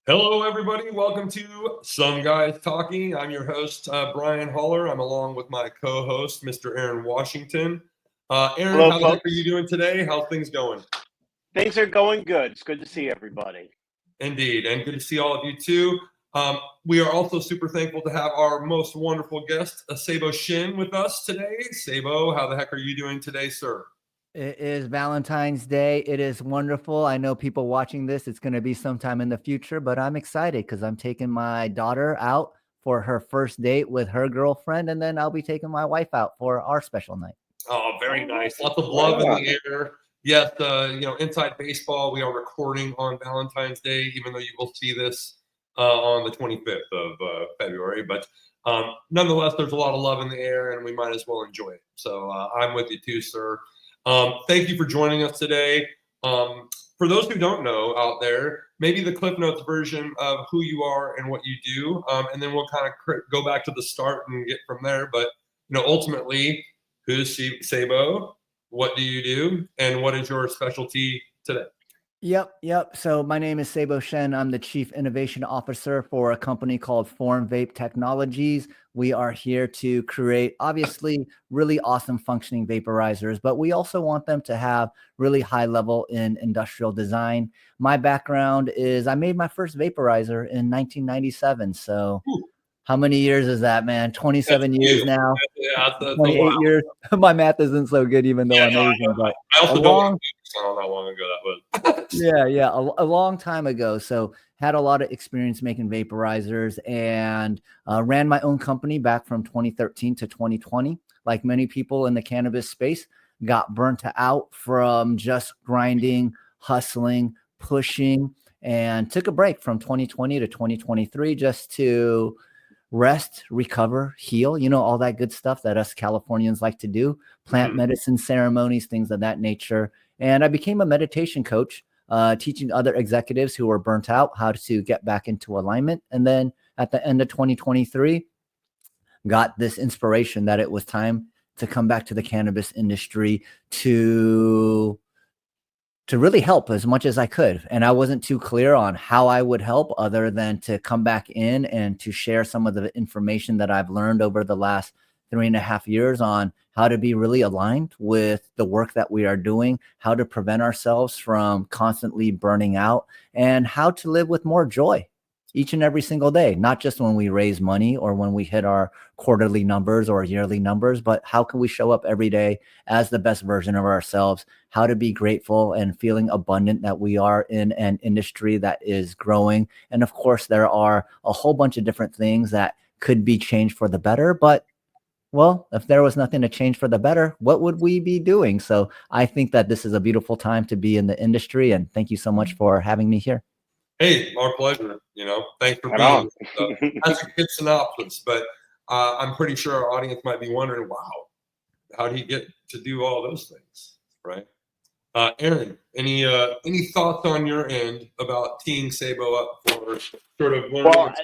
Hello, everybody. Welcome to Some Guys Talking. I'm your host, Brian Holler. I'm along with my co-host, Mr. Aaron Washington. Aaron, Hello, how the heck folks. are you doing today? How's things going? Things are going good. It's good to see everybody. Indeed, and good to see all of you too. We are also super thankful to have our most wonderful guest, Seibo Shen, with us today. Seibo, how the heck are you doing today, sir? It is Valentine's Day. It is wonderful. I know people watching this, it's going to be sometime in the future, but I'm excited because I'm taking my daughter out for her first date with her girlfriend, and then I'll be taking my wife out for our special night. Oh, very nice. Lots of love in the air. Yes, inside baseball, we are recording on Valentine's Day, even though you will see this on the 25th of February. But nonetheless, there's a lot of love in the air, and we might as well enjoy it. So I'm with you too, sir. Thank you for joining us today. For those who don't know out there, maybe the Cliff Notes version of who you are and what you do, and then we'll kind of go back to the start and get from there. But ultimately, who's Seibo? What do you do? And what is your specialty today? Yep. So my name is Seibo Shen. I'm the Chief Innovation Officer for a company called Form Vape Technologies. We are here to create, obviously, really awesome functioning vaporizers, but we also want them to have really high level in industrial design. My background is I made my first vaporizer in 1997. So how many years is that, man? 27 years now. Yeah, that's 28 years. My math isn't so good, even though I'm Asian. But I also don't know how long ago that was. Yeah, a long time ago. So had a lot of experience making vaporizers and ran my own company back from 2013 to 2020. Like many people in the cannabis space, got burnt out from just grinding, hustling, pushing, and took a break from 2020 to 2023 just to rest, recover, heal, all that good stuff that us Californians like to do, plant medicine ceremonies, things of that nature. And I became a meditation coach, teaching other executives who were burnt out how to get back into alignment. And then at the end of 2023, got this inspiration that it was time to come back to the cannabis industry to really help as much as I could. And I wasn't too clear on how I would help other than to come back in and to share some of the information that I've learned over the last 3.5 years on how to be really aligned with the work that we are doing, how to prevent ourselves from constantly burning out, and how to live with more joy each and every single day, not just when we raise money or when we hit our quarterly numbers or yearly numbers, but how can we show up every day as the best version of ourselves, how to be grateful and feeling abundant that we are in an industry that is growing. And of course, there are a whole bunch of different things that could be changed for the better, but well, if there was nothing to change for the better, what would we be doing? So I think that this is a beautiful time to be in the industry. And thank you so much for having me here. Hey, our pleasure. Thanks for being here. That's a good synopsis, but I'm pretty sure our audience might be wondering, wow, how do you get to do all those things, right? Aaron, any thoughts on your end about teeing Seibo up for sort of learning?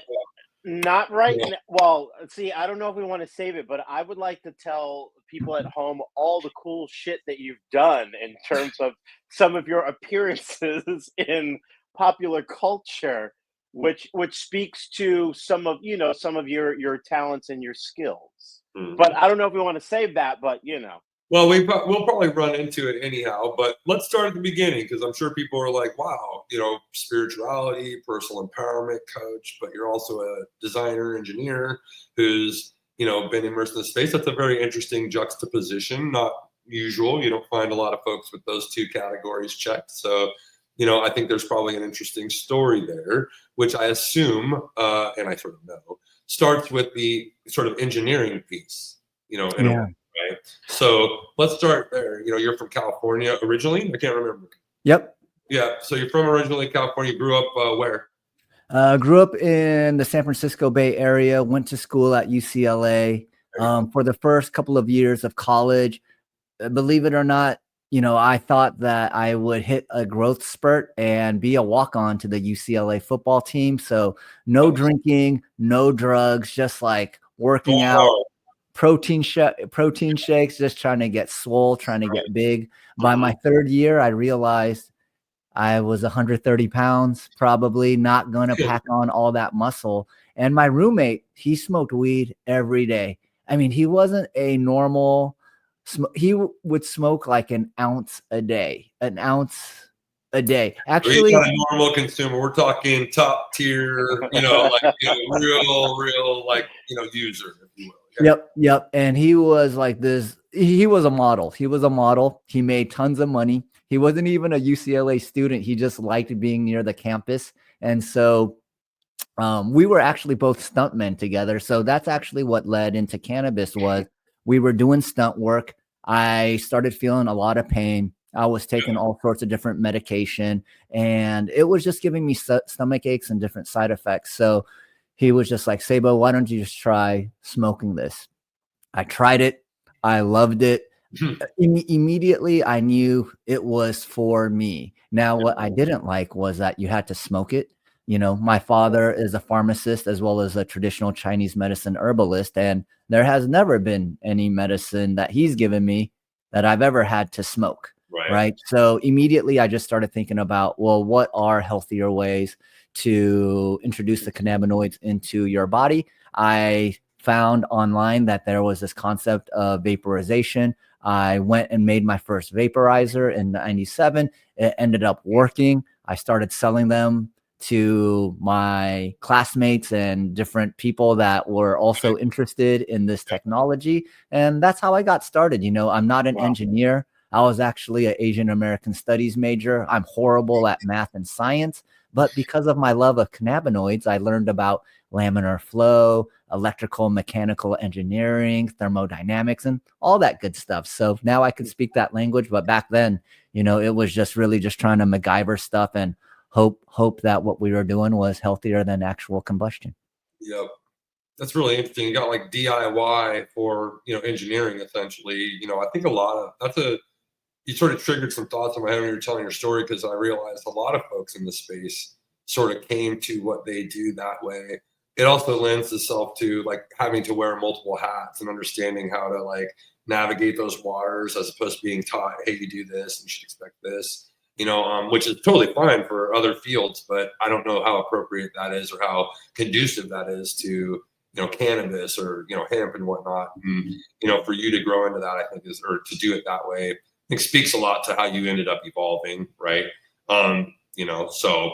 Not right now. Well, see, I don't know if we want to save it, but I would like to tell people at home all the cool shit that you've done in terms of some of your appearances in popular culture, which speaks to some of your talents and your skills. But I don't know if we want to save that, but Well, we'll probably run into it anyhow, but let's start at the beginning because I'm sure people are like, wow, spirituality, personal empowerment coach, but you're also a designer, engineer who's, been immersed in the space. That's a very interesting juxtaposition, not usual. You don't find a lot of folks with those two categories checked. So, I think there's probably an interesting story there, which I assume, and I sort of know, starts with the sort of engineering piece, in a way. Right. So let's start there. You're from California originally. I can't remember. Yep. Yeah. So you're from originally California. Grew up where? Grew up in the San Francisco Bay Area. Went to school at UCLA for the first couple of years of college. Believe it or not, I thought that I would hit a growth spurt and be a walk-on to the UCLA football team. So no drinking, no drugs, just like working out. Protein shakes, just trying to get swole, trying to get big. By my third year, I realized I was 130 pounds, probably not going to pack on all that muscle. And my roommate, he smoked weed every day. I mean, he wasn't a normal, he would smoke like an ounce a day. Actually, he's not a normal consumer. We're talking top tier, real, like, user, if you will. Yep. And he was like this. He was a model. He made tons of money. He wasn't even a UCLA student. He just liked being near the campus. And so we were actually both stuntmen together. So that's actually what led into cannabis. Was we were doing stunt work. I started feeling a lot of pain. I was taking all sorts of different medication, and it was just giving me stomach aches and different side effects. So he was just like, Seibo, why don't you just try smoking this? I tried it. I loved it. Immediately, I knew it was for me. Now, what I didn't like was that you had to smoke it. My father is a pharmacist as well as a traditional Chinese medicine herbalist, and there has never been any medicine that he's given me that I've ever had to smoke. Right. So immediately I just started thinking about, well, what are healthier ways to introduce the cannabinoids into your body? I found online that there was this concept of vaporization. I went and made my first vaporizer in 97. It ended up working. I started selling them to my classmates and different people that were also interested in this technology. And that's how I got started. I'm not an engineer. I was actually an Asian American studies major. I'm horrible at math and science, but because of my love of cannabinoids, I learned about laminar flow, electrical, mechanical engineering, thermodynamics, and all that good stuff. So now I can speak that language. But back then, it was just really just trying to MacGyver stuff and hope that what we were doing was healthier than actual combustion. Yep. That's really interesting. You got like DIY for, engineering essentially. I think you sort of triggered some thoughts in my head when you were telling your story, because I realized a lot of folks in this space sort of came to what they do that way. It also lends itself to like having to wear multiple hats and understanding how to like navigate those waters as opposed to being taught, hey, you do this and you should expect this, which is totally fine for other fields, but I don't know how appropriate that is or how conducive that is to, cannabis or, hemp and whatnot. And, for you to grow into that, I think or to do it that way, it speaks a lot to how you ended up evolving, right? So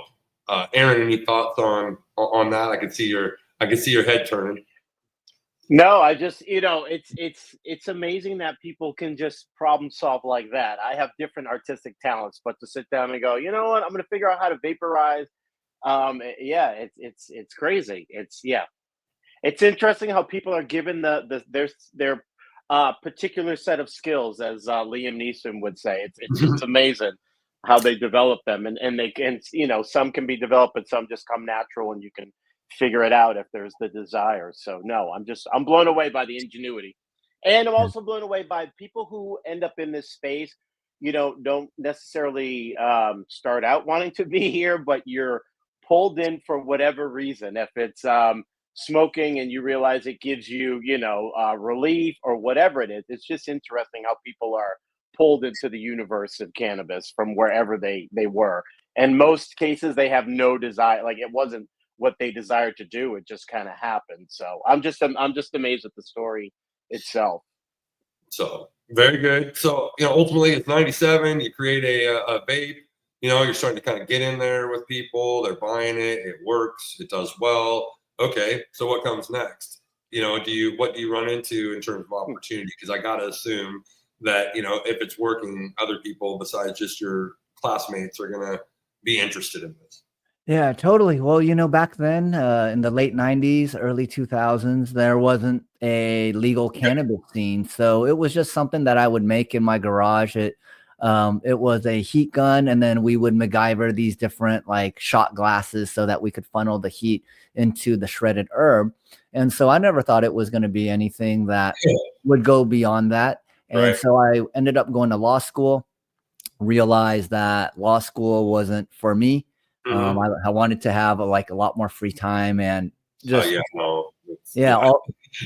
Aaron, any thoughts on that? I can see your head turning. No, I just, it's amazing that people can just problem solve like that. I have different artistic talents, but to sit down and go, you know what, I'm going to figure out how to vaporize. It's crazy. It's interesting how people are given their particular set of skills, as Liam Neeson would say. It's just amazing how they develop them, and they can, some can be developed, but some just come natural, and you can figure it out if there's the desire. So no, I'm blown away by the ingenuity, and I'm also blown away by people who end up in this space. Don't necessarily start out wanting to be here, but you're pulled in for whatever reason. If it's smoking and you realize it gives you, relief or whatever it is. It's just interesting how people are pulled into the universe of cannabis from wherever they were. In most cases, they have no desire. Like, it wasn't what they desired to do. It just kind of happened. So I'm just amazed at the story itself. So very good. So, ultimately it's 97, you create a vape, you're starting to kind of get in there with people. They're buying it. It works. It does well. Okay, so what comes next? What do you run into in terms of opportunity? Because I got to assume that, if it's working, other people besides just your classmates are going to be interested in this. Yeah, totally. Well, back then in the late 90s, early 2000s, there wasn't a legal cannabis scene. So it was just something that I would make in my garage. It was a heat gun, and then we would MacGyver these different like shot glasses so that we could funnel the heat into the shredded herb. And so I never thought it was going to be anything that would go beyond that. And so I ended up going to law school, realized that law school wasn't for me. I wanted to have a lot more free time, and just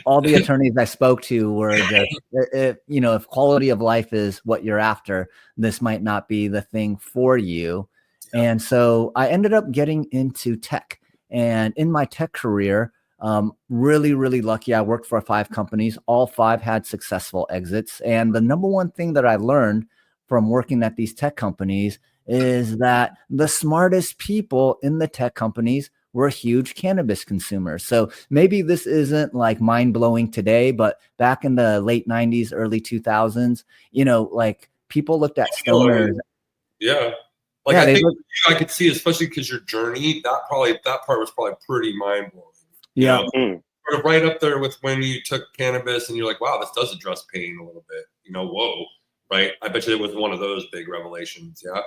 all the attorneys I spoke to were just, if quality of life is what you're after, this might not be the thing for you. And so I ended up getting into tech. And in my tech career, really, really lucky. I worked for 5 companies. All 5 had successful exits. And the number one thing that I learned from working at these tech companies is that the smartest people in the tech companies were huge cannabis consumers. So maybe this isn't like mind blowing today, but back in the late 90s, early 2000s, like people looked at stoners. Yeah. Like I think I could see, especially because your journey, that part was probably pretty mind blowing. Yeah. Sort of right up there with when you took cannabis and you're like, wow, this does address pain a little bit. Whoa, right? I bet you it was one of those big revelations. Yeah.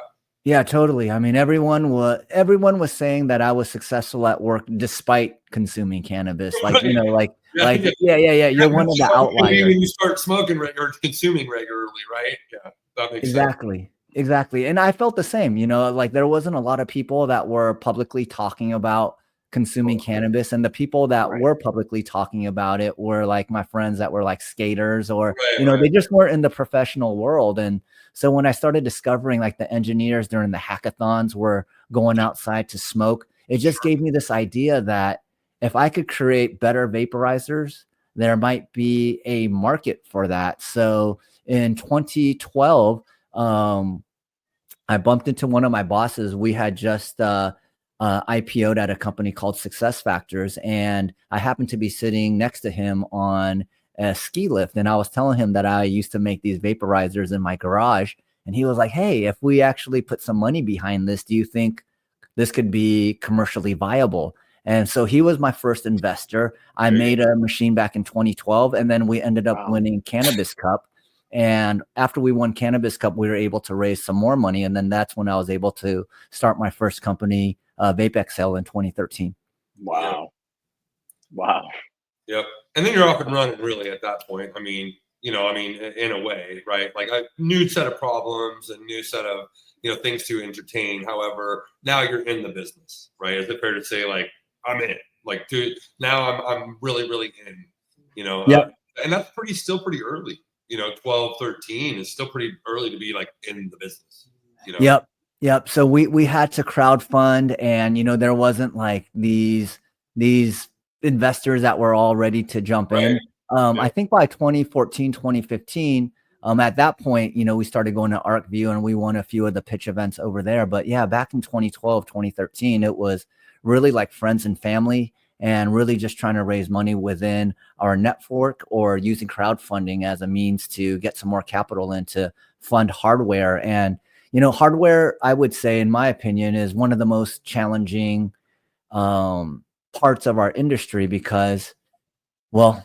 Yeah, totally. I mean, everyone was saying that I was successful at work despite consuming cannabis. Like, yeah. You're one of the outliers. When you start smoking or consuming regularly, right? Yeah, that makes sense. Exactly. And I felt the same, like there wasn't a lot of people that were publicly talking about consuming cannabis, and the people that were publicly talking about it were like my friends that were like skaters or they just weren't in the professional world. And so when I started discovering like the engineers during the hackathons were going outside to smoke, it just gave me this idea that if I could create better vaporizers, there might be a market for that. So in 2012, I bumped into one of my bosses. We had just IPO'd at a company called Success Factors, and I happened to be sitting next to him on a ski lift, and I was telling him that I used to make these vaporizers in my garage, and he was like, hey, if we actually put some money behind this, do you think this could be commercially viable? And so he was my first investor. I made a machine back in 2012, and then we ended up winning Cannabis Cup. And after we won Cannabis Cup, we were able to raise some more money. And then that's when I was able to start my first company, Vapexhale, in 2013. Wow. Yep. And then you're off and running really at that point. I mean, in a way, right? Like a new set of problems, a new set of, things to entertain. However, now you're in the business, right? Is it fair to say like, I'm in, like, dude, now I'm really, really in, and that's still pretty early. 12, 13 is still pretty early to be like in the business. Yep. So we had to crowdfund, and there wasn't like these investors that were all ready to jump in. I think by 2014, 2015, at that point, we started going to ArcView, and we won a few of the pitch events over there. But yeah, back in 2012, 2013, it was really like friends and family, and really just trying to raise money within our network or using crowdfunding as a means to get some more capital in to fund hardware. And, hardware, I would say, in my opinion, is one of the most challenging parts of our industry because, well,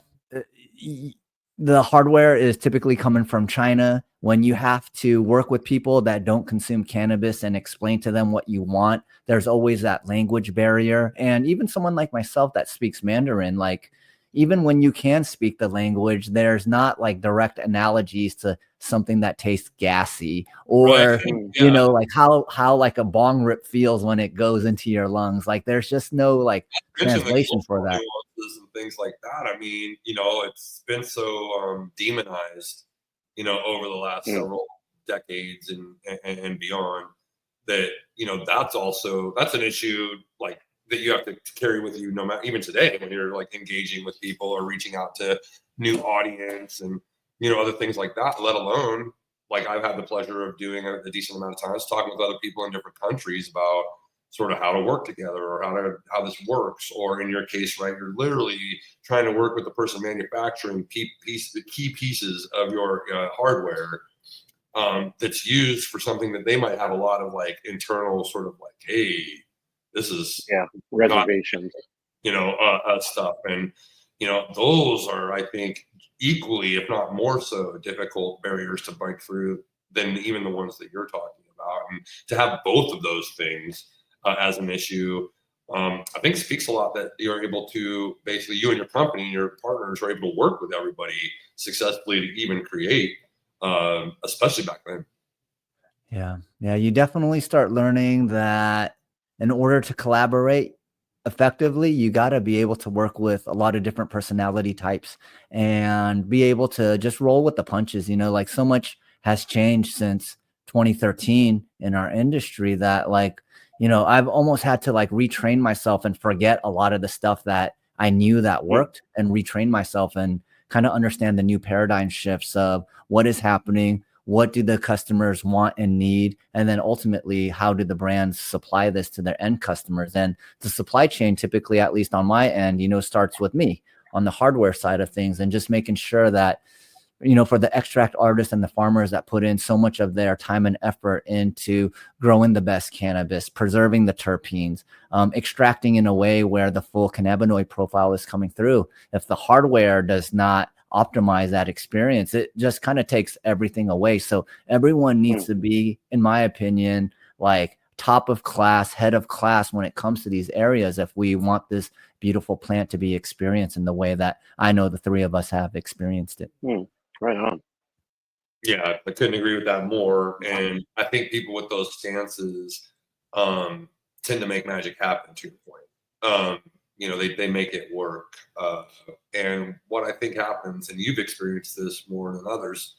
the hardware is typically coming from China. When you have to work with people that don't consume cannabis and explain to them what you want, there's always that language barrier. And even someone like myself that speaks Mandarin, like even when you can speak the language, there's not like direct analogies to something that tastes gassy or, like how like a bong rip feels when it goes into your lungs. Like there's just no like translation for that. And things like that. I mean, it's been so demonized, over the last several decades and beyond that, that's an issue like that you have to carry with you no matter even today when you're like engaging with people or reaching out to new audience and, other things like that, let alone like I've had the pleasure of doing a decent amount of times talking with other people in different countries about sort of how to work together or how this works. Or in your case, right, you're literally trying to work with the person manufacturing the key pieces of your hardware that's used for something that they might have a lot of like internal sort of like, hey, this is reservations, stuff. And, those are, I think, equally, if not more so, difficult barriers to break through than even the ones that you're talking about. And to have both of those things as an issue, I think speaks a lot that you're able to basically, you and your company and your partners are able to work with everybody successfully to even create, especially back then. Yeah. You definitely start learning that in order to collaborate effectively, you got to be able to work with a lot of different personality types and be able to just roll with the punches. Like so much has changed since 2013 in our industry that like I've almost had to like retrain myself and forget a lot of the stuff that I knew that worked, and retrain myself and kind of understand the new paradigm shifts of what is happening, what do the customers want and need, and then ultimately how do the brands supply this to their end customers. And the supply chain, typically, at least on my end, starts with me on the hardware side of things, and just making sure that for the extract artists and the farmers that put in so much of their time and effort into growing the best cannabis, preserving the terpenes, extracting in a way where the full cannabinoid profile is coming through. If the hardware does not optimize that experience, it just kind of takes everything away. So everyone needs to be, in my opinion, like top of class, head of class when it comes to these areas, if we want this beautiful plant to be experienced in the way that I know the three of us have experienced it. Right on. Yeah, I couldn't agree with that more. And I think people with those stances tend to make magic happen, to your point. They make it work. And what I think happens, and you've experienced this more than others,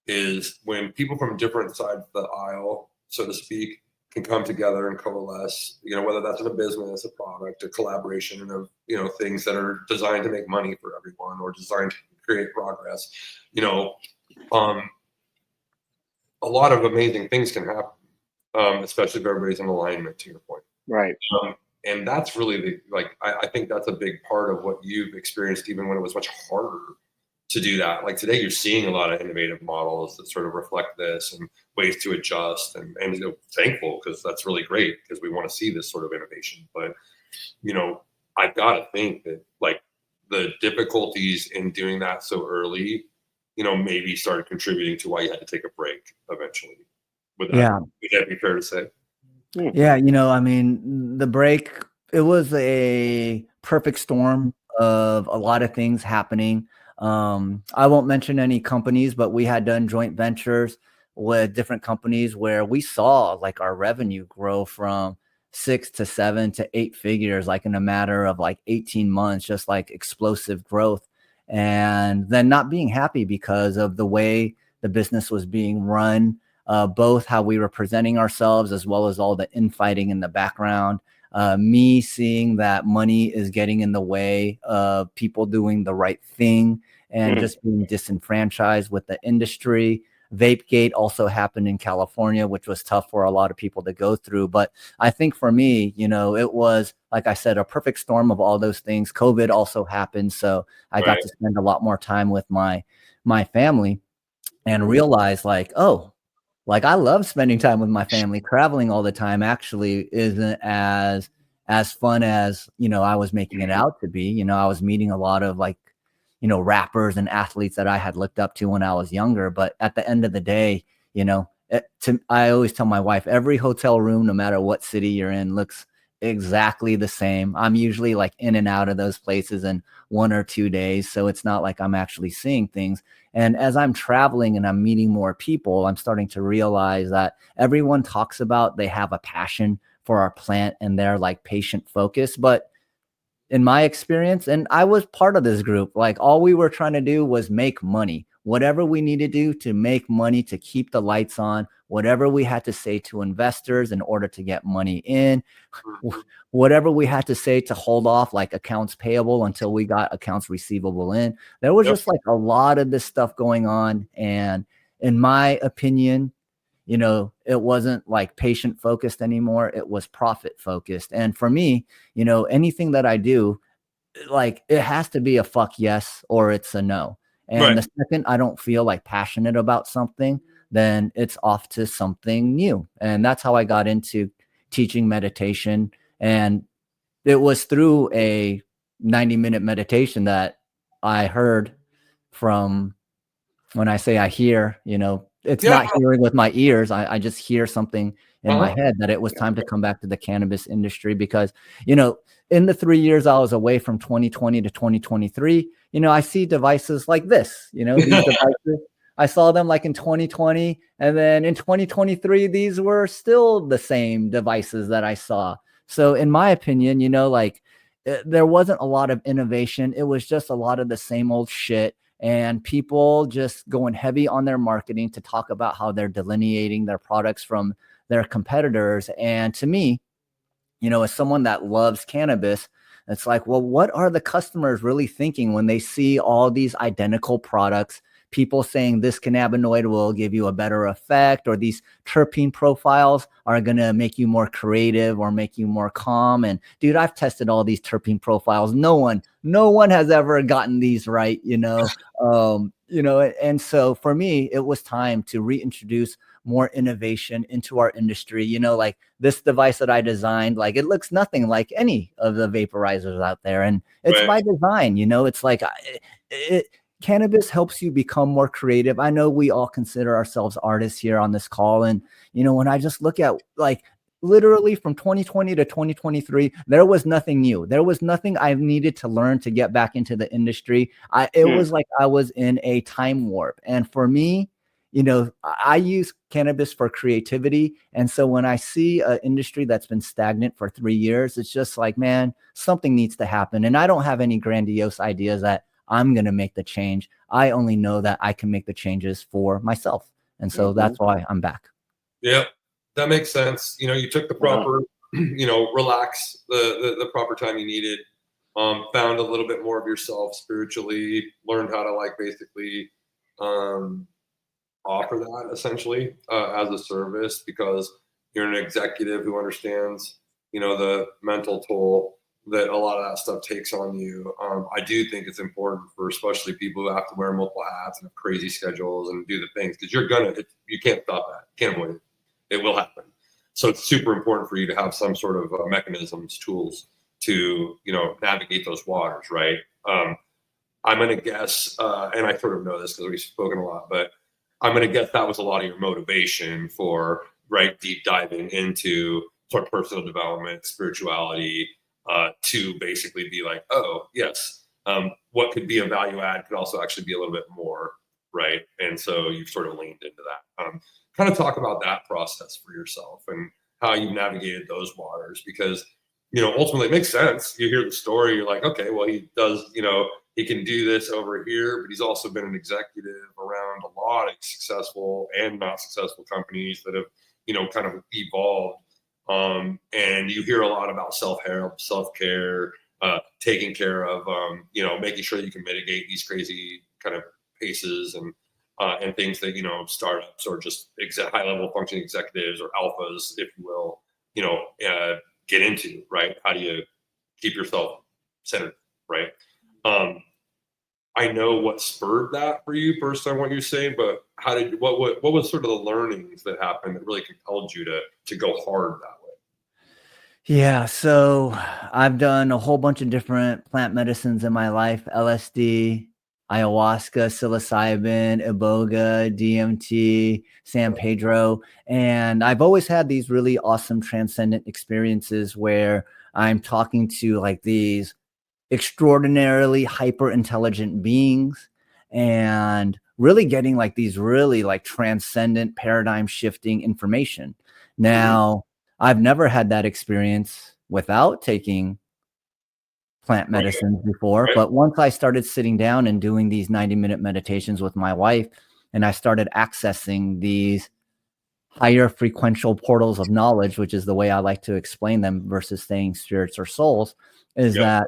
is when people from different sides of the aisle, so to speak, can come together and coalesce, whether that's in a business, a product, a collaboration of, things that are designed to make money for everyone or designed to create progress, a lot of amazing things can happen, especially if everybody's in alignment, to your point. Right. And that's really I think that's a big part of what you've experienced, even when it was much harder to do that. Like today, you're seeing a lot of innovative models that sort of reflect this and ways to adjust, and thankful, because that's really great, because we want to see this sort of innovation. But, I've got to think that like the difficulties in doing that so early, maybe started contributing to why you had to take a break eventually. Would that be fair to say? Yeah, I mean, the break, it was a perfect storm of a lot of things happening. I won't mention any companies, but we had done joint ventures with different companies where we saw like our revenue grow from 6 to 7 to 8 figures, like in a matter of like 18 months, just like explosive growth. And then not being happy because of the way the business was being run, both how we were presenting ourselves as well as all the infighting in the background. Me seeing that money is getting in the way of people doing the right thing, and just being disenfranchised with the industry. Vapegate also happened in California, which was tough for a lot of people to go through. But I think for me, it was, like I said, a perfect storm of all those things. COVID also happened. So I got to spend a lot more time with my family, and realize like, oh, like I love spending time with my family. Traveling all the time actually isn't as fun as, I was making it out to be. I was meeting a lot of like, rappers and athletes that I had looked up to when I was younger. But at the end of the day, I always tell my wife, every hotel room, no matter what city you're in, looks exactly the same. I'm usually like in and out of those places in 1 or 2 days. So it's not like I'm actually seeing things. And as I'm traveling and I'm meeting more people, I'm starting to realize that everyone talks about they have a passion for our plant and they're like patient focused. But in my experience, and I was part of this group, like all we were trying to do was make money. Whatever we need to do to make money, to keep the lights on, whatever we had to say to investors in order to get money in, whatever we had to say to hold off like accounts payable until we got accounts receivable in. There was just like a lot of this stuff going on. And in my opinion, it wasn't like patient focused anymore. It was profit focused. And for me, anything that I do, like it has to be a fuck yes or it's a no. And the second I don't feel like passionate about something, then it's off to something new. And that's how I got into teaching meditation. And it was through a 90-minute meditation that I heard from, when I say I hear, it's not hearing with my ears. I just hear something in my head that it was time to come back to the cannabis industry because, in the 3 years I was away from 2020 to 2023, I see devices like this, these devices. I saw them like in 2020, and then in 2023, these were still the same devices that I saw. So in my opinion, there wasn't a lot of innovation. It was just a lot of the same old shit. And people just going heavy on their marketing to talk about how they're delineating their products from their competitors. And to me, as someone that loves cannabis, it's like, well, what are the customers really thinking when they see all these identical products? People saying this cannabinoid will give you a better effect, or these terpene profiles are going to make you more creative or make you more calm. And dude, I've tested all these terpene profiles. No one has ever gotten these right, and so for me, it was time to reintroduce more innovation into our industry. Like this device that I designed, like it looks nothing like any of the vaporizers out there. And it's by design, it's like cannabis helps you become more creative. I know we all consider ourselves artists here on this call. And, when I just look at like literally from 2020 to 2023, there was nothing new. There was nothing I needed to learn to get back into the industry. It was like I was in a time warp. And for me, I use cannabis for creativity. And so when I see an industry that's been stagnant for 3 years, it's just like, man, something needs to happen. And I don't have any grandiose ideas that I'm going to make the change. I only know that I can make the changes for myself. And so that's why I'm back. Yep. That makes sense. You took the proper, relax the proper time you needed, found a little bit more of yourself spiritually, learned how to like basically offer that essentially as a service, because you're an executive who understands, the mental toll that a lot of that stuff takes on you. I do think it's important for especially people who have to wear multiple hats and have crazy schedules and do the things, because you can't stop that. You can't avoid it. It will happen. So it's super important for you to have some sort of mechanisms, tools to, navigate those waters, right? I'm going to guess, and I sort of know this because we've spoken a lot, but I'm going to guess that was a lot of your motivation for, deep diving into sort of personal development, spirituality, to basically be like, oh, yes, what could be a value add could also actually be a little bit more, right? And so you've sort of leaned into that. Kind of talk about that process for yourself and how you navigated those waters, because, ultimately it makes sense. You hear the story, you're like, okay, well, he does, he can do this over here, but he's also been an executive around a lot of successful and not successful companies that have, kind of evolved. And you hear a lot about self-help, self-care, taking care of, making sure you can mitigate these crazy kind of paces and things that, startups or just high-level functioning executives or alphas, if you will, get into, right? How do you keep yourself centered, right? I know what spurred that for you first on what you're saying, but what was sort of the learnings that happened that really compelled you to go hard that way? Yeah, so I've done a whole bunch of different plant medicines in my life: LSD, ayahuasca, psilocybin, iboga, DMT, San Pedro. And I've always had these really awesome transcendent experiences where I'm talking to like these extraordinarily hyper intelligent beings and really getting like these really like transcendent paradigm shifting information. Now, I've never had that experience without taking plant medicines before, but once I started sitting down and doing these 90-minute meditations with my wife, and I started accessing these higher frequential portals of knowledge, which is the way I like to explain them versus saying spirits or souls, is that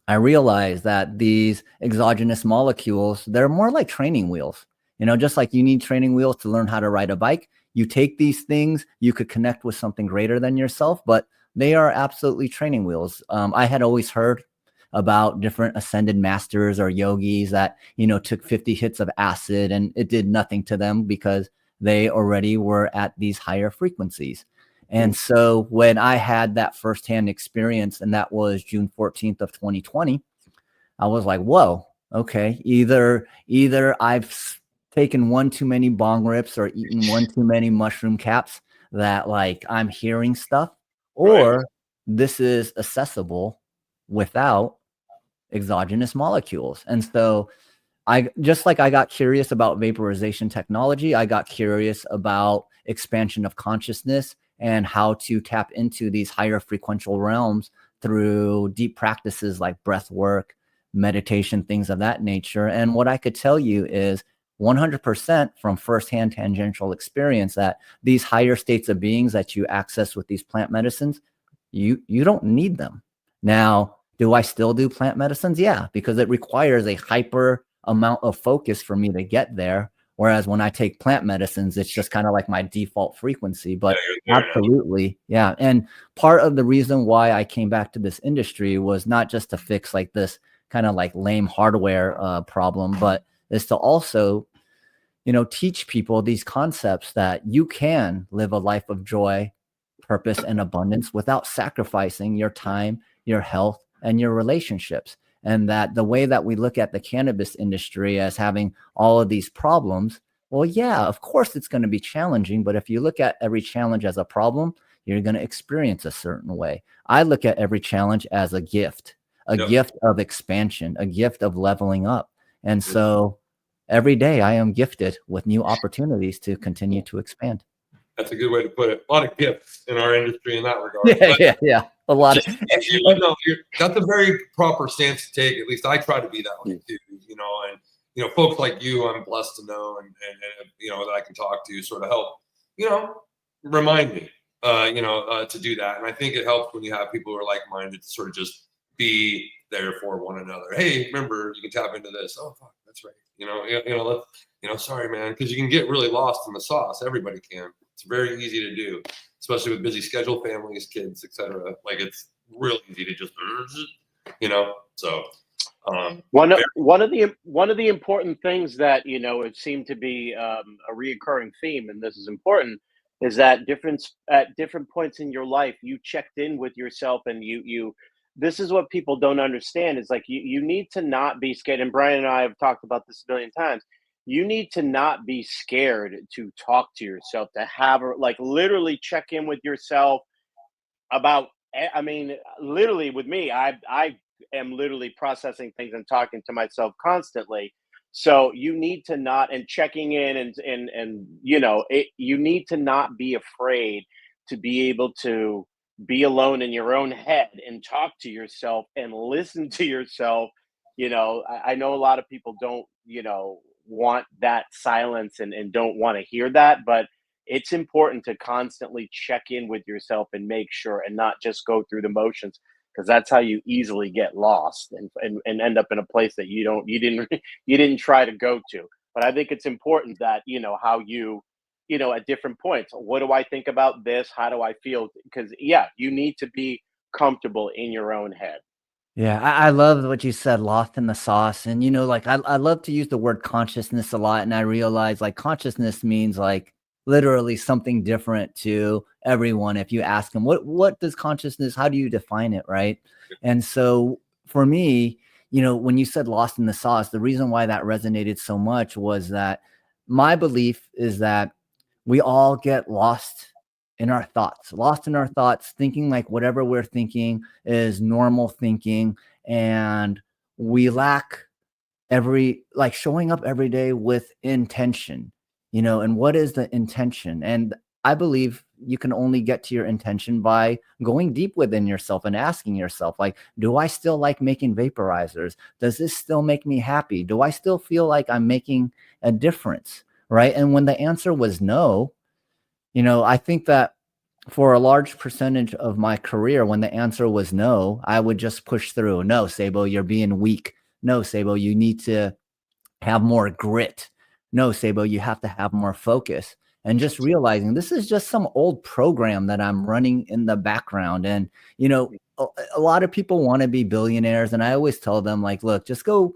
I realized that these exogenous molecules, they're more like training wheels. Just like you need training wheels to learn how to ride a bike, you take these things, you could connect with something greater than yourself, but they are absolutely training wheels. I had always heard about different ascended masters or yogis that, took 50 hits of acid and it did nothing to them because they already were at these higher frequencies. And so when I had that firsthand experience, and that was June 14th of 2020, I was like, whoa, okay, either I've taken one too many bong rips or eaten one too many mushroom caps that like I'm hearing stuff, or this is accessible without exogenous molecules. And so I got curious about vaporization technology. I got curious about expansion of consciousness and how to tap into these higher frequential realms through deep practices like breath work, meditation, things of that nature. And what I could tell you is 100% from firsthand tangential experience that these higher states of beings that you access with these plant medicines, you don't need them. Now, do I still do plant medicines? Yeah, because it requires a hyper amount of focus for me to get there. Whereas when I take plant medicines, it's just kind of like my default frequency. But absolutely, yeah. And part of the reason why I came back to this industry was not just to fix like this kind of like lame hardware problem, but is to also, teach people these concepts that you can live a life of joy, purpose, and abundance without sacrificing your time, your health, and your relationships. And that the way that we look at the cannabis industry as having all of these problems, well, yeah, of course it's going to be challenging. But if you look at every challenge as a problem, you're going to experience a certain way. I look at every challenge as a gift of expansion, a gift of leveling up. And so every day I am gifted with new opportunities to continue to expand. That's a good way to put it. A lot of gifts in our industry in that regard. Yeah. A lot of. That's a very proper stance to take. At least I try to be that way too. And folks like you, I'm blessed to know, and that I can talk to, sort of help, remind me, to do that. And I think it helps when you have people who are like-minded to sort of just be there for one another. Hey, remember, you can tap into this. Oh, fuck, that's right. Sorry, man, because you can get really lost in the sauce. Everybody can. It's very easy to do, especially with busy schedule, families, kids, etc. Like, it's real easy to just, So, one of the important things that it seemed to be a reoccurring theme, and this is important, is that at different points in your life, you checked in with yourself, and you. This is what people don't understand. Is like you need to not be scared. And Brian and I have talked about this a billion times. You need to not be scared to talk to yourself, to have literally check in with yourself about. I mean, literally with me, I am literally processing things and talking to myself constantly. So you need to not, and checking in and you need to not be afraid to be able to be alone in your own head and talk to yourself and listen to yourself. I know a lot of people don't, want that silence and don't want to hear that, but it's important to constantly check in with yourself and make sure, and not just go through the motions, because that's how you easily get lost and end up in a place that you didn't try to go to. But I think it's important that how you at different points, what do I think about this, how do I feel, because you need to be comfortable in your own head. Yeah, I love what you said, lost in the sauce. And, I love to use the word consciousness a lot. And I realize like consciousness means like literally something different to everyone. If you ask them, what does consciousness, how do you define it? Right. And so for me, when you said lost in the sauce, the reason why that resonated so much was that my belief is that we all get lost in our thoughts, thinking like whatever we're thinking is normal thinking. And we lack showing up every day with intention, and what is the intention? And I believe you can only get to your intention by going deep within yourself and asking yourself, like, do I still like making vaporizers? Does this still make me happy? Do I still feel like I'm making a difference? Right. And when the answer was no, I think that for a large percentage of my career, when the answer was no, I would just push through. No, Seibo, you're being weak. No, Seibo, you need to have more grit. No, Seibo, you have to have more focus. And just realizing this is just some old program that I'm running in the background. And, a lot of people want to be billionaires. And I always tell them, like, look, just go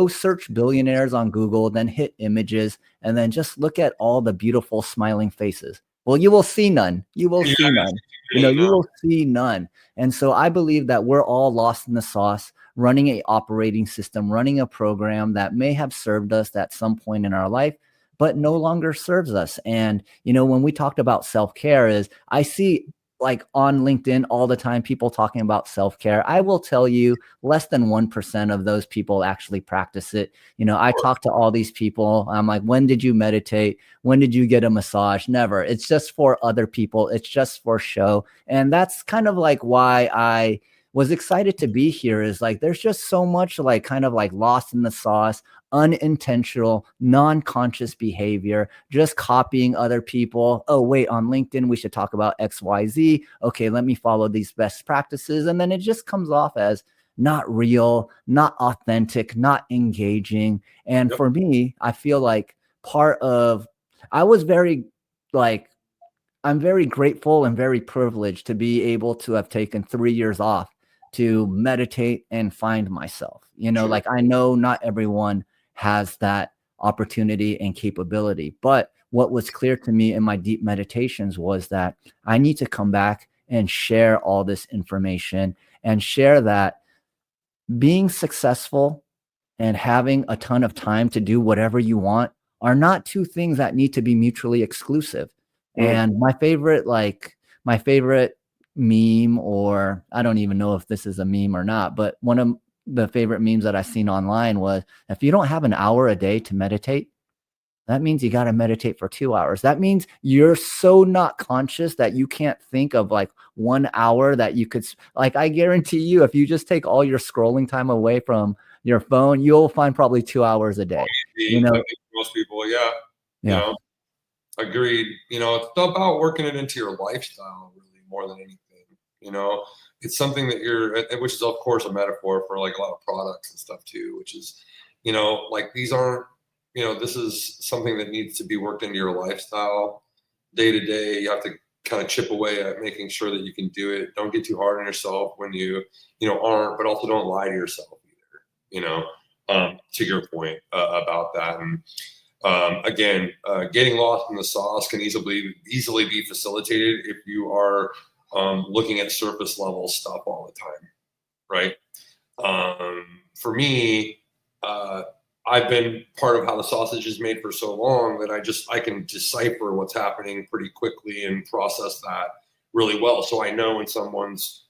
search billionaires on Google, then hit images, and then just look at all the beautiful smiling faces. Well, you will see none. You will see none. You will see none. And so I believe that we're all lost in the sauce, running a operating system, running a program that may have served us at some point in our life, but no longer serves us. And, when we talked about self-care, is I see like on LinkedIn all the time, people talking about self-care. I will tell you less than 1% of those people actually practice it. I talk to all these people. I'm like, when did you meditate? When did you get a massage? Never. It's just for other people. It's just for show. And that's kind of like why I was excited to be here is like, there's just so much like kind of like lost in the sauce, unintentional, non-conscious behavior, just copying other people. Oh, wait, on LinkedIn, we should talk about XYZ. Okay, let me follow these best practices. And then it just comes off as not real, not authentic, not engaging. And Yep. for me, I feel like I was very like, I'm very grateful and very privileged to be able to have taken 3 years off to meditate and find myself. Sure. Like I know not everyone has that opportunity and capability, but what was clear to me in my deep meditations was that I need to come back and share all this information and share that being successful and having a ton of time to do whatever you want are not two things that need to be mutually exclusive. And my favorite meme, or I don't even know if this is a meme or not, but one of the favorite memes that I've seen online was, if you don't have an hour a day to meditate, that means you got to meditate for 2 hours. That means you're so not conscious that you can't think of like 1 hour that you could, like, I guarantee you, if you just take all your scrolling time away from your phone, you'll find probably 2 hours a day. I think most people, yeah. Agreed. It's about working it into your lifestyle really more than anything. It's something that which is of course a metaphor for like a lot of products and stuff too, which is, like these aren't, this is something that needs to be worked into your lifestyle day to day. You have to kind of chip away at making sure that you can do it. Don't get too hard on yourself when you aren't, but also don't lie to yourself either, to your point about that. And again, getting lost in the sauce can easily be facilitated if you are looking at surface level stuff all the time, right? For me, I've been part of how the sausage is made for so long that I can decipher what's happening pretty quickly and process that really well. So I know when someone's,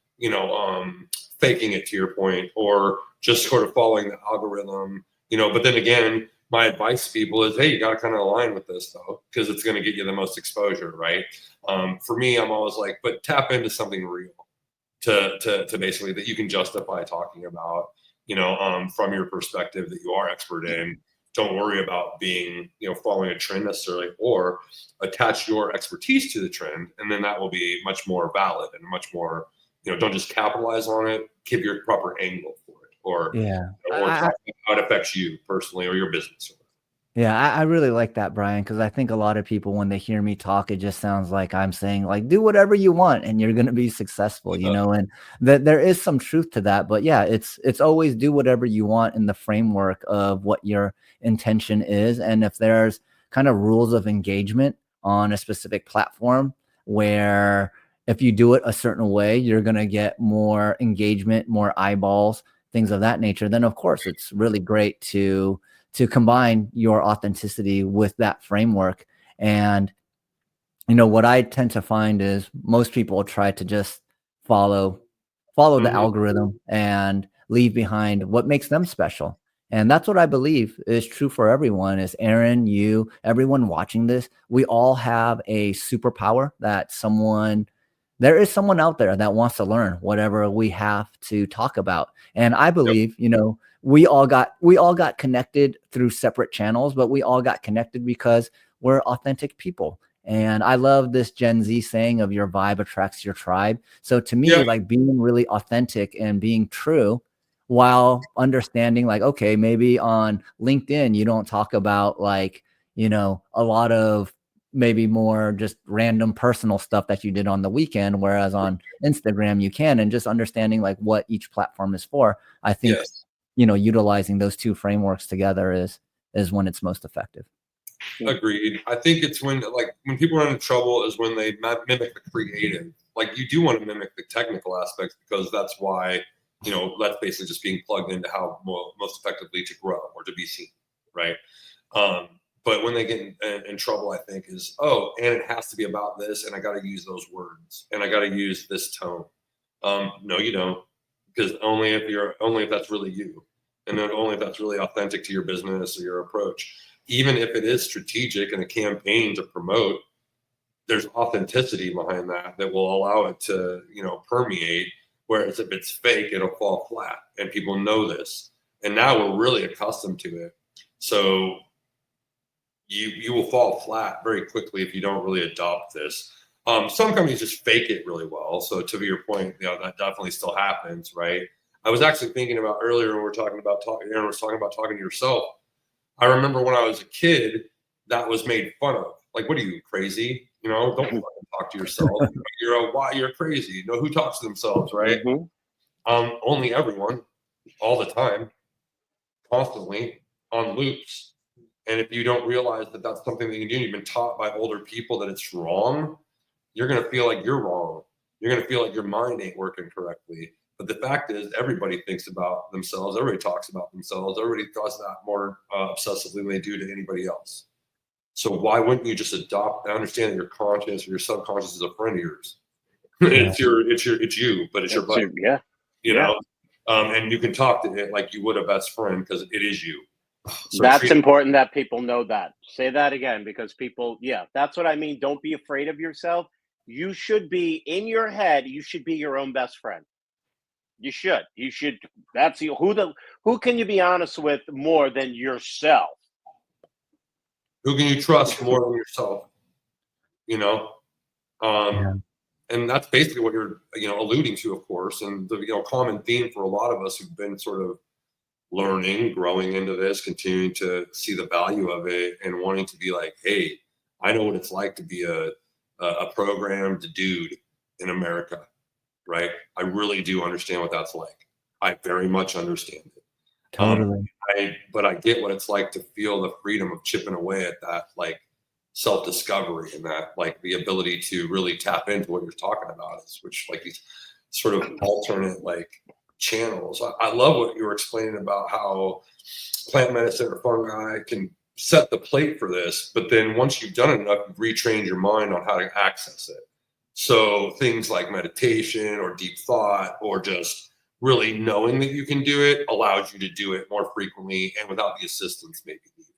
faking it, to your point, or just sort of following the algorithm, but then again, my advice to people is, hey, you got to kind of align with this though, because it's going to get you the most exposure, right? For me, I'm always like, but tap into something real to basically that you can justify talking about, from your perspective that you are expert in. Don't worry about being, following a trend necessarily, or attach your expertise to the trend, and then that will be much more valid and much more, don't just capitalize on it, give your proper angle for it, or or talk about how it affects you personally or your business. Yeah, I really like that, Brian, because I think a lot of people, when they hear me talk, it just sounds like I'm saying, like, do whatever you want and you're going to be successful, and that there is some truth to that. But yeah, it's always do whatever you want in the framework of what your intention is. And if there's kind of rules of engagement on a specific platform where if you do it a certain way, you're going to get more engagement, more eyeballs, things of that nature, then of course it's really great to combine your authenticity with that framework. And, what I tend to find is most people try to just follow the algorithm and leave behind what makes them special. And that's what I believe is true for everyone. Is Aaron, you, everyone watching this, we all have a superpower that there is someone out there that wants to learn whatever we have to talk about. And I believe, we all got connected through separate channels, but we all got connected because we're authentic people. And I love this Gen Z saying of your vibe attracts your tribe. So to me, like being really authentic and being true while understanding like, okay, maybe on LinkedIn, you don't talk about like, a lot of maybe more just random personal stuff that you did on the weekend, whereas on Instagram you can, and just understanding like what each platform is for. I think, utilizing those two frameworks together is when it's most effective. Agreed. I think it's when people run into trouble is when they mimic the creative. Like you do want to mimic the technical aspects because that's why, that's basically just being plugged into how most effectively to grow or to be seen, right? But when they get in trouble, I think is, and it has to be about this, and I got to use those words, and I got to use this tone. No, you don't, because only if that's really you, and then only if that's really authentic to your business or your approach. Even if it is strategic and a campaign to promote, there's authenticity behind that will allow it to, permeate Whereas if it's fake, it'll fall flat, and people know this. And now we're really accustomed to it. So you will fall flat very quickly if you don't really adopt this. Some companies just fake it really well. So to your point, that definitely still happens, right? I was actually thinking about earlier when we were talking about Aaron was talking about talking to yourself. I remember when I was a kid, that was made fun of. Like, what are you, crazy? Don't fucking talk to yourself. You're crazy. Who talks to themselves, right? Mm-hmm. Only everyone, all the time, constantly, on loops. And if you don't realize that that's something that you can do, you've been taught by older people that it's wrong, you're going to feel like you're wrong. You're going to feel like your mind ain't working correctly. But the fact is, everybody thinks about themselves. Everybody talks about themselves. Everybody does that more obsessively than they do to anybody else. So why wouldn't you just understand that your conscious or your subconscious is a friend of yours? It's you, but it's your buddy. And you can talk to it like you would a best friend because it is you. So that's important that people know that. Say that again, because people, that's what I mean. Don't be afraid of yourself. You should be in your head. You should be your own best friend. You should. That's you. Who can you be honest with more than yourself? Who can you trust more than yourself? And that's basically what you're, alluding to, of course. And the, common theme for a lot of us who've been sort of learning, growing into this, continuing to see the value of it, and wanting to be like, hey, I know what it's like to be a programmed dude in America, right? I really do understand what that's like. I very much understand it. Totally. But I get what it's like to feel the freedom of chipping away at that, like, self-discovery, and that, like, the ability to really tap into what you're talking about, which like these sort of alternate, like, channels. I love what you were explaining about how plant medicine or fungi can set the plate for this, but then once you've done it enough, you've retrained your mind on how to access it. So things like meditation or deep thought, or just really knowing that you can do it, allows you to do it more frequently and without the assistance maybe needed,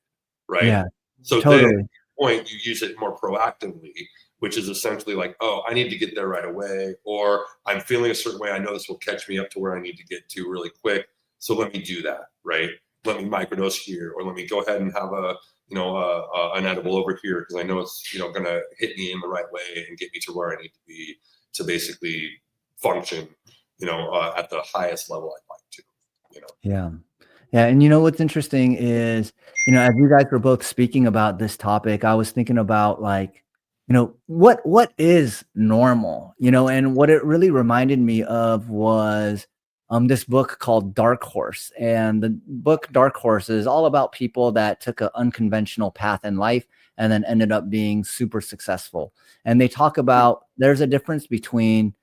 right? Yeah, so totally. then point, you use it more proactively, which is essentially like, oh, I need to get there right away, or I'm feeling a certain way. I know this will catch me up to where I need to get to really quick. So let me do that, right? Let me microdose here, or let me go ahead and have an edible over here because I know it's, going to hit me in the right way and get me to where I need to be to basically function, at the highest level I'd like to, Yeah. Yeah. And what's interesting is, as you guys were both speaking about this topic, I was thinking about, like, what is normal, and what it really reminded me of was this book called Dark Horse. And the book Dark Horse is all about people that took an unconventional path in life and then ended up being super successful. And they talk about there's a difference between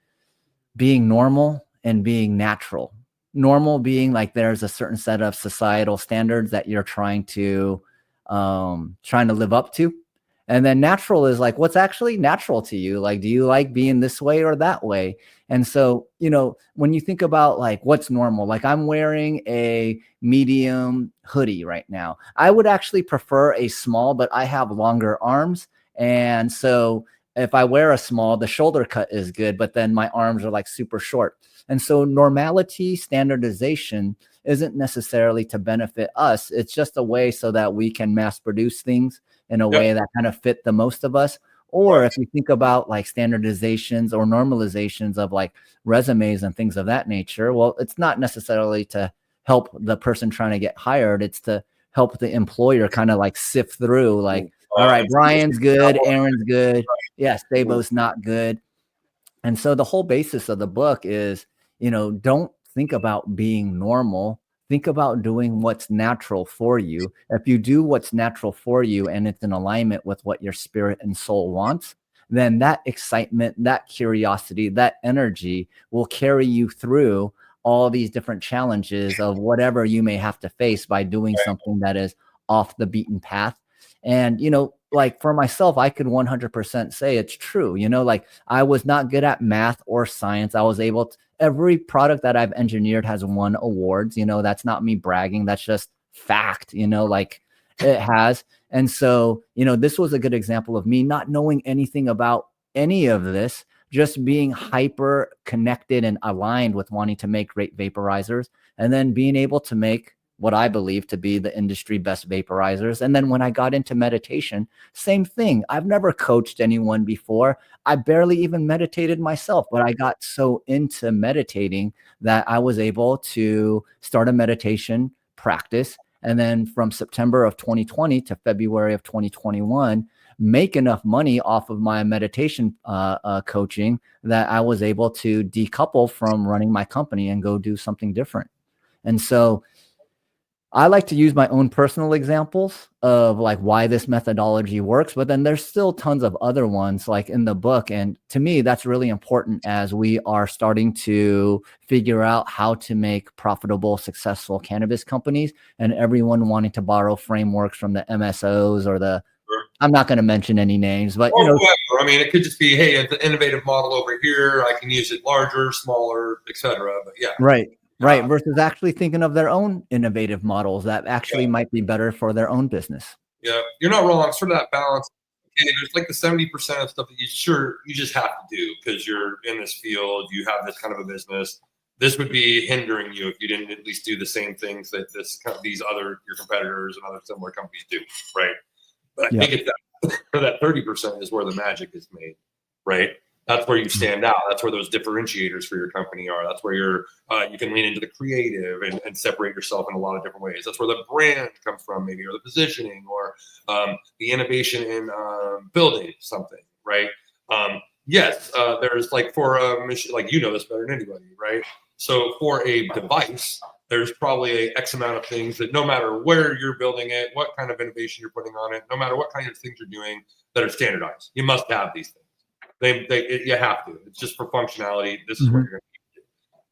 being normal and being natural. Normal being like there's a certain set of societal standards that you're trying to live up to. And then natural is like, what's actually natural to you? Like, do you like being this way or that way? And so, when you think about like what's normal, like I'm wearing a medium hoodie right now. I would actually prefer a small, but I have longer arms. And so if I wear a small, the shoulder cut is good, but then my arms are like super short. And so normality, standardization isn't necessarily to benefit us. It's just a way so that we can mass produce things in a way that kind of fit the most of us. Or if you think about like standardizations or normalizations of like resumes and things of that nature, well, it's not necessarily to help the person trying to get hired. It's to help the employer kind of like sift through like, all right, Brian's good, Aaron's good. Yes, Seibo's not good. And so the whole basis of the book is, don't think about being normal. Think about doing what's natural for you. If you do what's natural for you and it's in alignment with what your spirit and soul wants, then that excitement, that curiosity, that energy will carry you through all these different challenges of whatever you may have to face by doing something that is off the beaten path. And, like for myself, I could 100% say it's true. Like I was not good at math or science. I was able to, every product that I've engineered has won awards. That's not me bragging. That's just fact, like it has. And so, this was a good example of me not knowing anything about any of this, just being hyper connected and aligned with wanting to make great vaporizers, and then being able to make what I believe to be the industry best vaporizers. And then when I got into meditation, same thing. I've never coached anyone before. I barely even meditated myself, but I got so into meditating that I was able to start a meditation practice. And then from September of 2020 to February of 2021, make enough money off of my meditation coaching that I was able to decouple from running my company and go do something different. And so I like to use my own personal examples of like why this methodology works, but then there's still tons of other ones like in the book. And to me, that's really important as we are starting to figure out how to make profitable, successful cannabis companies, and everyone wanting to borrow frameworks from the MSOs or the, I'm not going to mention any names, but or whatever. I mean, it could just be, hey, it's an innovative model over here. I can use it larger, smaller, etc. But yeah. Right. Right. Versus actually thinking of their own innovative models that actually might be better for their own business. Yeah, you're not wrong. Sort of that balance. Okay, there's like the 70% of stuff that you just have to do because you're in this field, you have this kind of a business. This would be hindering you if you didn't at least do the same things that these other your competitors and other similar companies do, right? But I think it's that 30% is where the magic is made, right? That's where you stand out. That's where those differentiators for your company are. That's where you can lean into the creative and separate yourself in a lot of different ways. That's where the brand comes from, maybe, or the positioning, or the innovation in building something, right? Yes, there's like for a machine, like you know this better than anybody, right? So for a device, there's probably a X amount of things that no matter where you're building it, what kind of innovation you're putting on it, no matter what kind of things you're doing that are standardized, you must have these things. You have to. It's just for functionality. This is what you're going to do.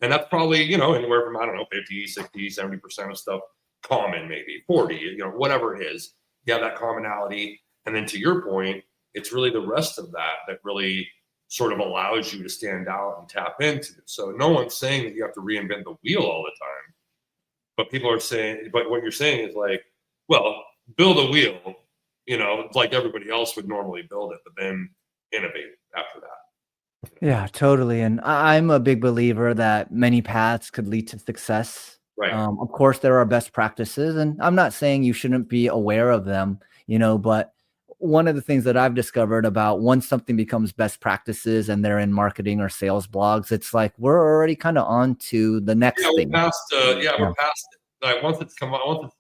And that's probably, anywhere from, I don't know, 50, 60, 70% of stuff common, maybe 40, whatever it is. You have that commonality. And then to your point, it's really the rest of that really sort of allows you to stand out and tap into. So no one's saying that you have to reinvent the wheel all the time. But people are saying, but what you're saying is like, well, build a wheel, like everybody else would normally build it, but then innovate after that. Yeah, totally. And I'm a big believer that many paths could lead to success. Right. Of course, there are best practices, and I'm not saying you shouldn't be aware of them, but one of the things that I've discovered about once something becomes best practices and they're in marketing or sales blogs, it's like we're already kind of on to the next thing. We're past it. Like once it's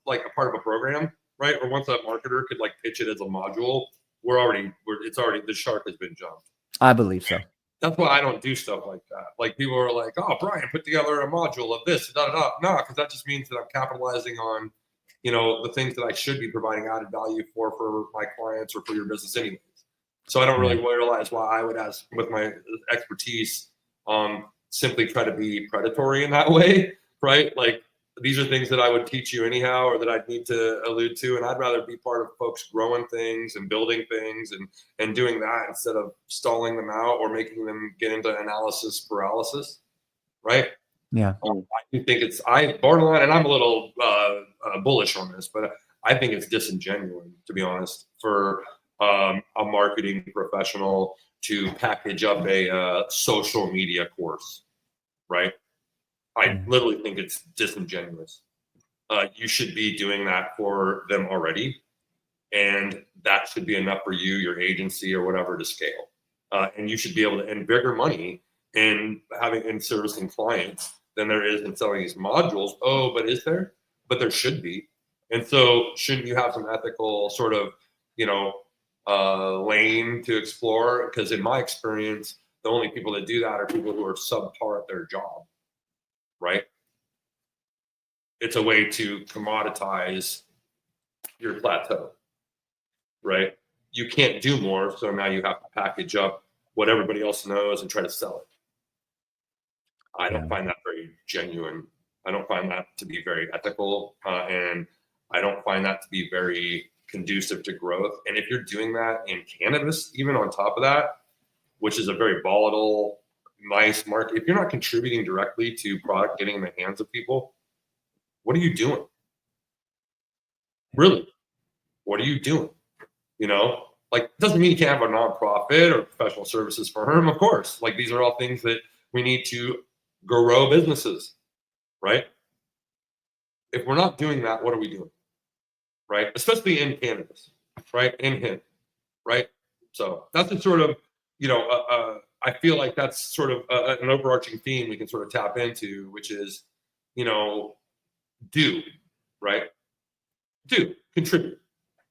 like a part of a program, right? Or once a marketer could like pitch it as a module, the shark has been jumped. I believe so. That's why I don't do stuff like that. Like people are like, oh, Brian, put together a module of this, No, because that just means that I'm capitalizing on, the things that I should be providing added value for my clients or for your business anyways. So I don't really realize why I would ask with my expertise, simply try to be predatory in that way, right? Like these are things that I would teach you anyhow, or that I'd need to allude to. And I'd rather be part of folks growing things and building things and doing that instead of stalling them out or making them get into analysis paralysis. Right. Yeah. I do think borderline, and I'm a little bullish on this, but I think it's disingenuous, to be honest, for a marketing professional to package up a social media course. Right. I literally think it's disingenuous. You should be doing that for them already. And that should be enough for you, your agency or whatever to scale. And you should be able to earn bigger money in servicing clients than there is in selling these modules. Oh, but is there? But there should be. And so shouldn't you have some ethical sort of, lane to explore? Because in my experience, the only people that do that are people who are subpar at their job. Right? It's a way to commoditize your plateau, right? You can't do more, so now you have to package up what everybody else knows and try to sell it. I don't find that very genuine. I don't find that to be very ethical, and I don't find that to be very conducive to growth. And if you're doing that in cannabis, even on top of that, which is a very volatile, nice market, if you're not contributing directly to product getting in the hands of people, what are you doing? Really, what are you doing? Like, it doesn't mean you can't have a nonprofit or professional services firm. Of course, like these are all things that we need to grow businesses, right? If we're not doing that, what are we doing, right? Especially in cannabis, right? In hemp, right? So that's a sort of, I feel like that's sort of an overarching theme we can sort of tap into, which is, do, right? Do, contribute,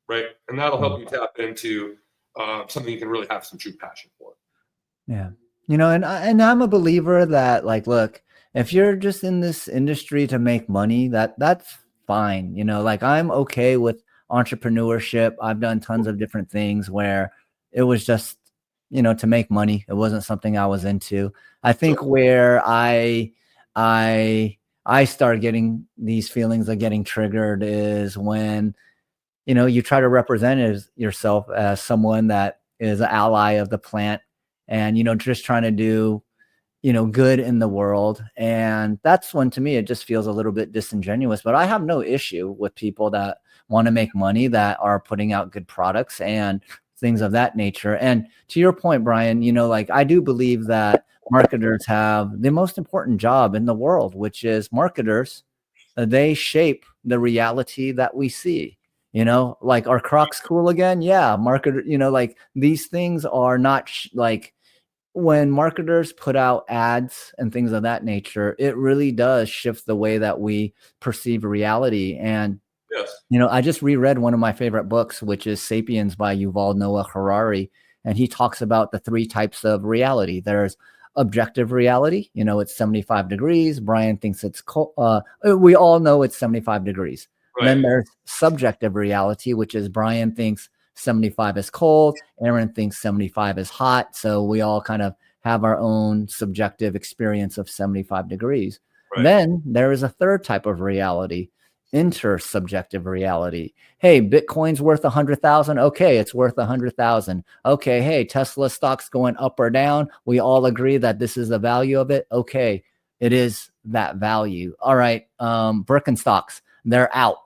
right? And that'll help you tap into something you can really have some true passion for. Yeah. And I'm a believer that, like, look, if you're just in this industry to make money, that's fine. Like, I'm okay with entrepreneurship. I've done tons of different things where it was just, to make money. It wasn't something I was into. I think where I start getting these feelings of getting triggered is when, you try to represent yourself as someone that is an ally of the plant and, just trying to do, good in the world. And that's when, to me, it just feels a little bit disingenuous. But I have no issue with people that want to make money, that are putting out good products and things of that nature. And to your point, Brian, like, I do believe that marketers have the most important job in the world, which is marketers. They shape the reality that we see. Like, are Crocs cool again? Yeah. Marketer, like, these things are not like, when marketers put out ads and things of that nature, it really does shift the way that we perceive reality. And, yes, I just reread one of my favorite books, which is Sapiens by Yuval Noah Harari. And he talks about the 3 types of reality. There's objective reality. It's 75 degrees. Brian thinks it's cold. We all know it's 75 degrees. right. Then there's subjective reality, which is Brian thinks 75 is cold. Aaron thinks 75 is hot. So we all kind of have our own subjective experience of 75 degrees. Right. Then there is a 3rd type of reality, intersubjective reality. Hey, Bitcoin's worth 100,000. Okay, it's worth 100,000. Okay, hey, Tesla stock's going up or down. We all agree that this is the value of it. Okay, it is that value. All right, Birkenstocks, they're out.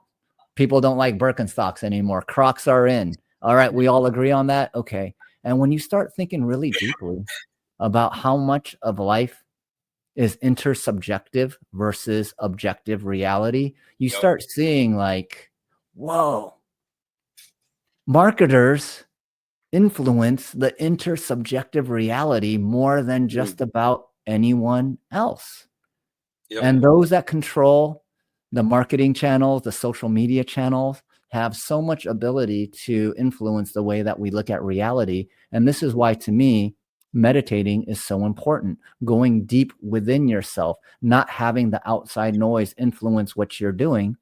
People don't like Birkenstocks anymore. Crocs are in. All right, we all agree on that. Okay. And when you start thinking really deeply about how much of life is intersubjective versus objective reality, you start seeing, like, whoa, marketers influence the intersubjective reality more than just about anyone else. And those that control the marketing channels, the social media channels, have so much ability to influence the way that we look at reality. And this is why, to me, meditating is so important. Going deep within yourself, not having the outside noise influence what you're doing,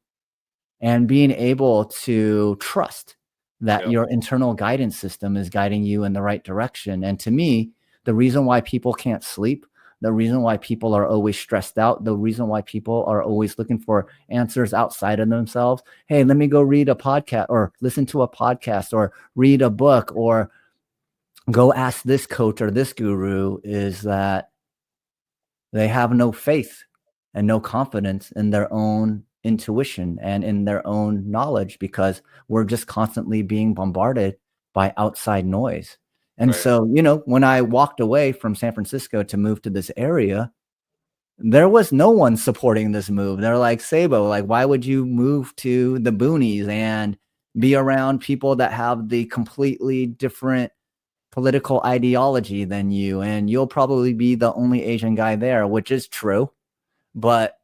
and being able to trust that your internal guidance system is guiding you in the right direction. And to me, the reason why people can't sleep, the reason why people are always stressed out, the reason why people are always looking for answers outside of themselves. Hey, let me go read a podcast, or listen to a podcast, or read a book, or go ask this coach or this guru, is that they have no faith and no confidence in their own intuition and in their own knowledge, because we're just constantly being bombarded by outside noise. And so, when I walked away from San Francisco to move to this area, there was no one supporting this move. They're like, Seibo, like, why would you move to the boonies and be around people that have the completely different political ideology than you? And you'll probably be the only Asian guy there, which is true. But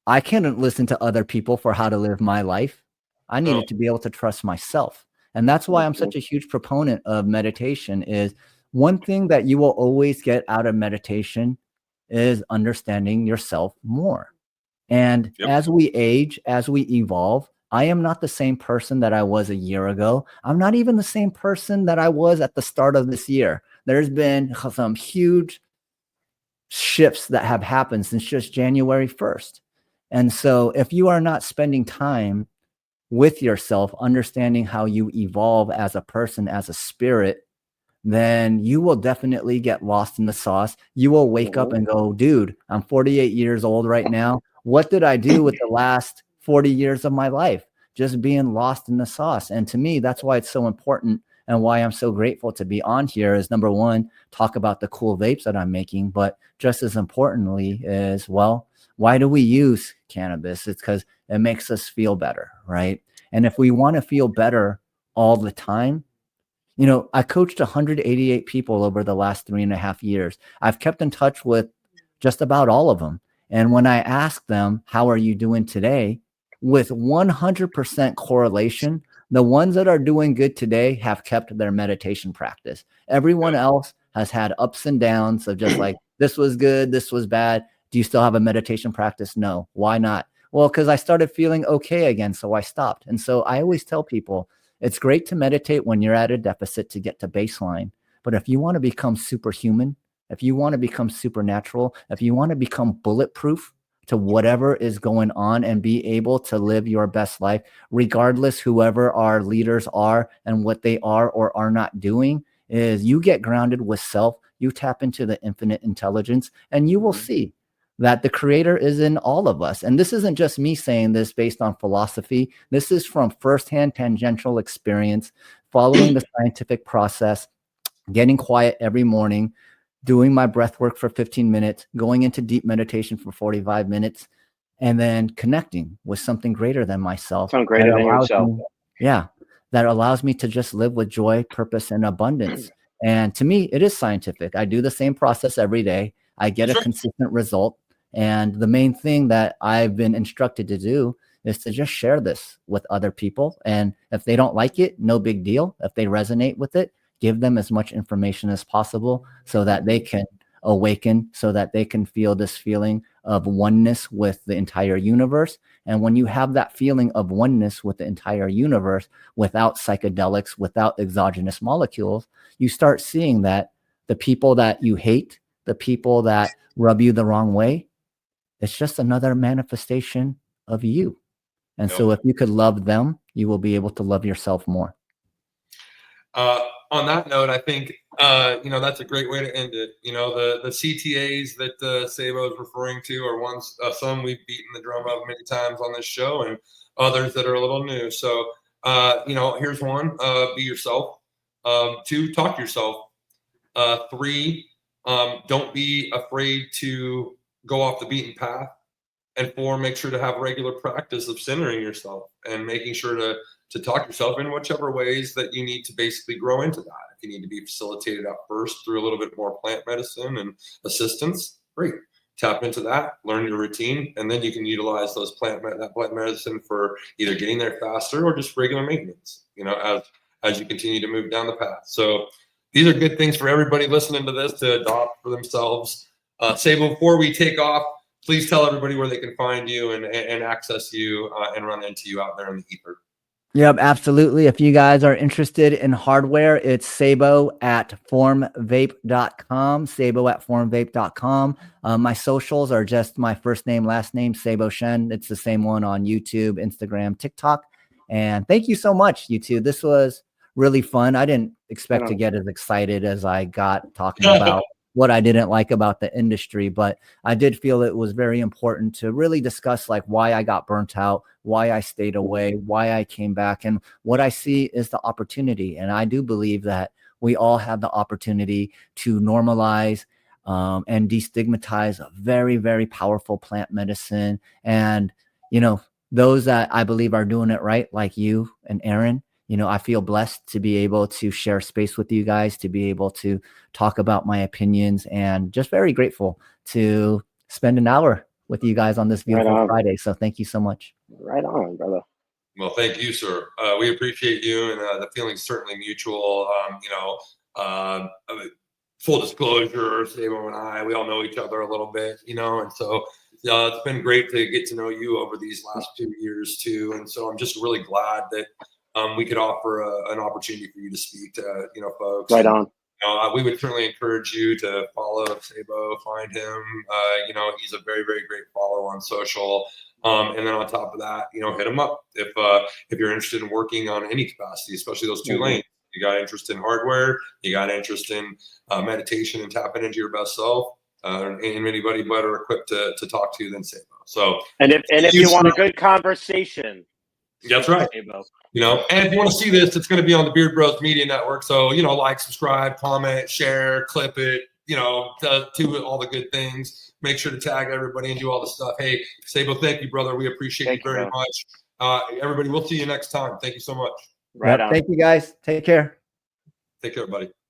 I couldn't listen to other people for how to live my life. I needed to be able to trust myself. And that's why I'm such a huge proponent of meditation. Is one thing that you will always get out of meditation is understanding yourself more. And as we age, as we evolve, I am not the same person that I was a year ago. I'm not even the same person that I was at the start of this year. There's been some huge shifts that have happened since just January 1st. And so if you are not spending time with yourself, understanding how you evolve as a person, as a spirit, then you will definitely get lost in the sauce. You will wake up and go, dude, I'm 48 years old right now. What did I do with the last 40 years of my life? Just being lost in the sauce. And to me, that's why it's so important and why I'm so grateful to be on here is, number one, talk about the cool vapes that I'm making, but just as importantly is, well, why do we use cannabis? It's because it makes us feel better, right? And if we want to feel better all the time, you know, I coached 188 people over the last 3.5 years. I've kept in touch with just about all of them. And when I ask them, how are you doing today? With 100% correlation, the ones that are doing good today have kept their meditation practice. Everyone else has had ups and downs of just like, this was good, this was bad. Do you still have a meditation practice? No. Why not? Well, because I started feeling okay again, so I stopped. And so I always tell people, it's great to meditate when you're at a deficit to get to baseline. But if you want to become superhuman, if you want to become supernatural, if you want to become bulletproof to whatever is going on and be able to live your best life, regardless whoever our leaders are and what they are or are not doing, is you get grounded with self, you tap into the infinite intelligence, and you will see that the creator is in all of us. And this isn't just me saying this based on philosophy. This is from firsthand tangential experience, following the scientific process, getting quiet every morning, doing my breath work for 15 minutes, going into deep meditation for 45 minutes, and then connecting with something greater than myself. Something greater than yourself. That allows me to just live with joy, purpose, and abundance. And to me, it is scientific. I do the same process every day. I get a consistent result. And the main thing that I've been instructed to do is to just share this with other people. And if they don't like it, no big deal. If they resonate with it, give them as much information as possible so that they can awaken, so that they can feel this feeling of oneness with the entire universe. And when you have that feeling of oneness with the entire universe, without psychedelics, without exogenous molecules, you start seeing that the people that you hate, the people that rub you the wrong way, it's just another manifestation of you. And so if you could love them, you will be able to love yourself more. On that note, I think, that's a great way to end it. You know, the CTAs that Seibo is referring to are ones, some we've beaten the drum of many times on this show, and others that are a little new. So, here's one, be yourself. 2, talk to yourself. 3, don't be afraid to go off the beaten path. And 4, make sure to have regular practice of centering yourself and making sure to talk yourself in whichever ways that you need to basically grow into that. If you need to be facilitated out first through a little bit more plant medicine and assistance, great. Tap into that, learn your routine, and then you can utilize those plant medicine for either getting there faster or just regular maintenance, as you continue to move down the path. So these are good things for everybody listening to this to adopt for themselves. Seibo, before we take off, please tell everybody where they can find you and access you and run into you out there in the ether. Yep, absolutely. If you guys are interested in hardware, it's Seibo at formvape.com, Seibo at formvape.com. My socials are just my first name, last name, Seibo Shen. It's the same one on YouTube, Instagram, TikTok. And thank you so much, you two. This was really fun. I didn't expect to get as excited as I got talking about what I didn't like about the industry, but I did feel it was very important to really discuss like why I got burnt out, why I stayed away, why I came back, and what I see is the opportunity. And I do believe that we all have the opportunity to normalize and destigmatize a very, very powerful plant medicine. And, those that I believe are doing it right, like you and Aaron, I feel blessed to be able to share space with you guys, to be able to talk about my opinions, and just very grateful to spend an hour with you guys on this beautiful Friday. So thank you so much. Right on, brother. Well, thank you, sir. We appreciate you, and the feeling's certainly mutual. Full disclosure, Seibo and we all know each other a little bit, and so it's been great to get to know you over these last 2 years too. And so I'm just really glad that we could offer an opportunity for you to speak to, folks. Right on. We would certainly encourage you to follow Seibo, find him. He's a very, very great follow on social. And then on top of that, hit him up if you're interested in working on any capacity, especially those 2 lanes. You got interest in hardware, you got interest in meditation and tapping into your best self. And anybody better equipped to talk to than Seibo. So, and if you want a good conversation, That's right. Seibo. You know, and if you want to see this, it's going to be on the Beard Bros Media Network. So, you know, like, subscribe, comment, share, clip it, you know, do all the good things. Make sure to tag everybody and do all the stuff. Hey, Seibo, thank you, brother. We appreciate you very much. Everybody, we'll see you next time. Thank you so much. Right on. Thank you, guys. Take care. Take care, buddy.